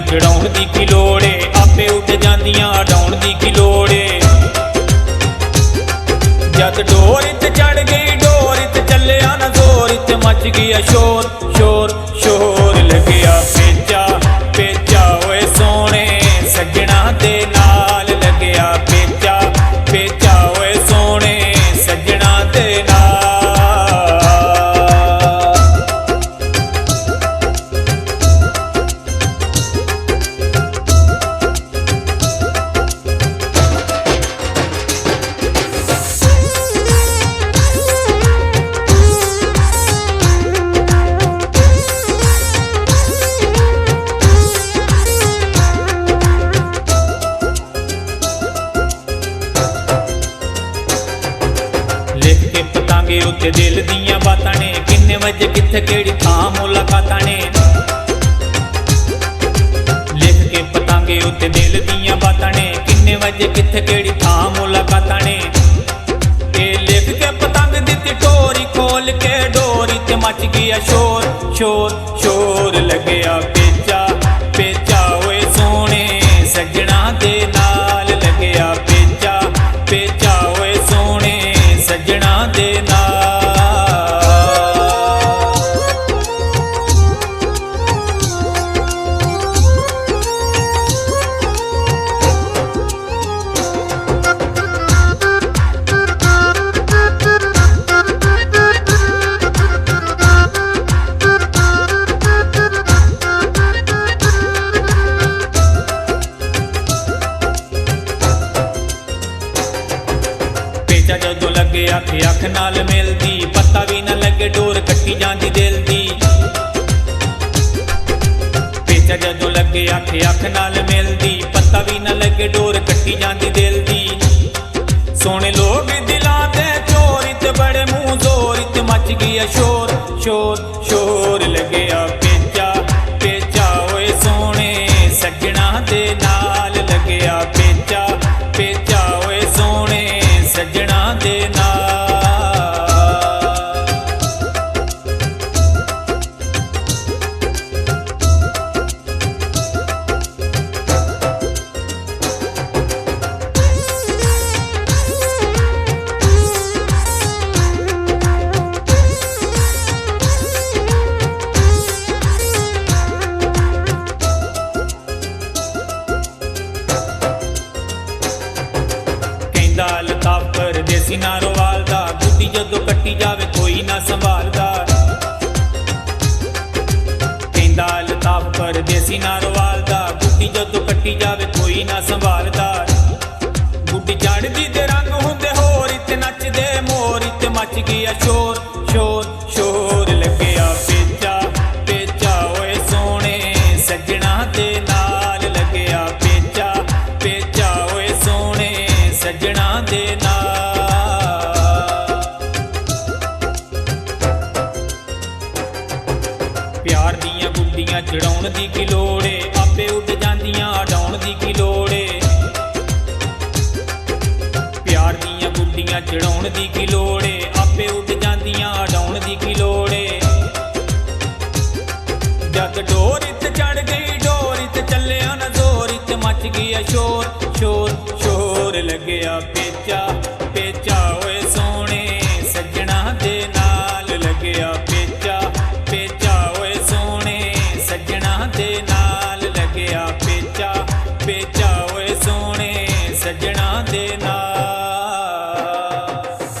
चढ़ाउण दी की लोड़ ए, आपे उड़ जांदियां डाउण दी की लोड़ ए। जद डोर च चढ़ गई डोर च चलिया ना जोर च मच गया शोर शोर शोर लग्या पेचा पेचा ओए सोने सजना दे नाल लग्या पेचा पेचा ओए सोने सजना दे नाल। लिख के पतांगे उत्ते दिल दियां बातां ने, किन्ने वजे कित्थे केड़ी थां मुलाकातां ने। लिख के पतांगे उत्ते दिल दियां बातां ने, किन्ने वजे कित्थे केड़ी थां मुलाकातां ने। ए लिख के पतंग दित्ती टोरी खोल के डोरी ते मच गया शोर शोर शोर लग्या पेचा पेचा ओए सोने सजना दे नाल लग्या पेचा पेचा ओए सोने सजना दे नाल। पेचा जदों लगे अख अख नाल मिलदी, पता भी ना लगे डोर कट्टी जांदी दिल दी। पेचा जदों लगे अख अख नाल मिलदी, पता भी ना लगे डोर कट्टी जांदी दिल दी। सोने लोग दिलां दे चोरी ते बड़े मुंह जोर ते मच गया शोर शोर शोर लग्या पेचा पेचा ओए सोने सजना दे नाल लग्या पेचा पेचा ओए सोने सजना दे नाल। लताफ परदेसी नारों वालदा, गुड्डी जदों कट्टी जावे कोई ना संभालदा। कहंदा लताफ परदेसी नारों वालदा, गुड्डी जदों कट्टी जावे कोई ना संभालदा। गुड्डी चढ़दी ते रंग हुंदे होर ते नचदे मोर ते मच गया शोर शोर शोर लग्या पेचा पेचा ओए सोने सजना दे नाल लग्या पेचा पेचा ओए सोने सजना दे नाल। प्यार दियां गुड्डियां चढ़ाउण दी की लोड़ ए, आपे उड़ जांदियां डाउण दी की लोड़ ए। प्यार दियां गुड्डियां चढ़ाउण दी की लोड़ ए, आपे उड़ जांदियां डाउण दी की लोड़ ए। जद डोर च चढ़ गई डोर च चलिया ना जोर च मच गया शोर शोर शोर लग्या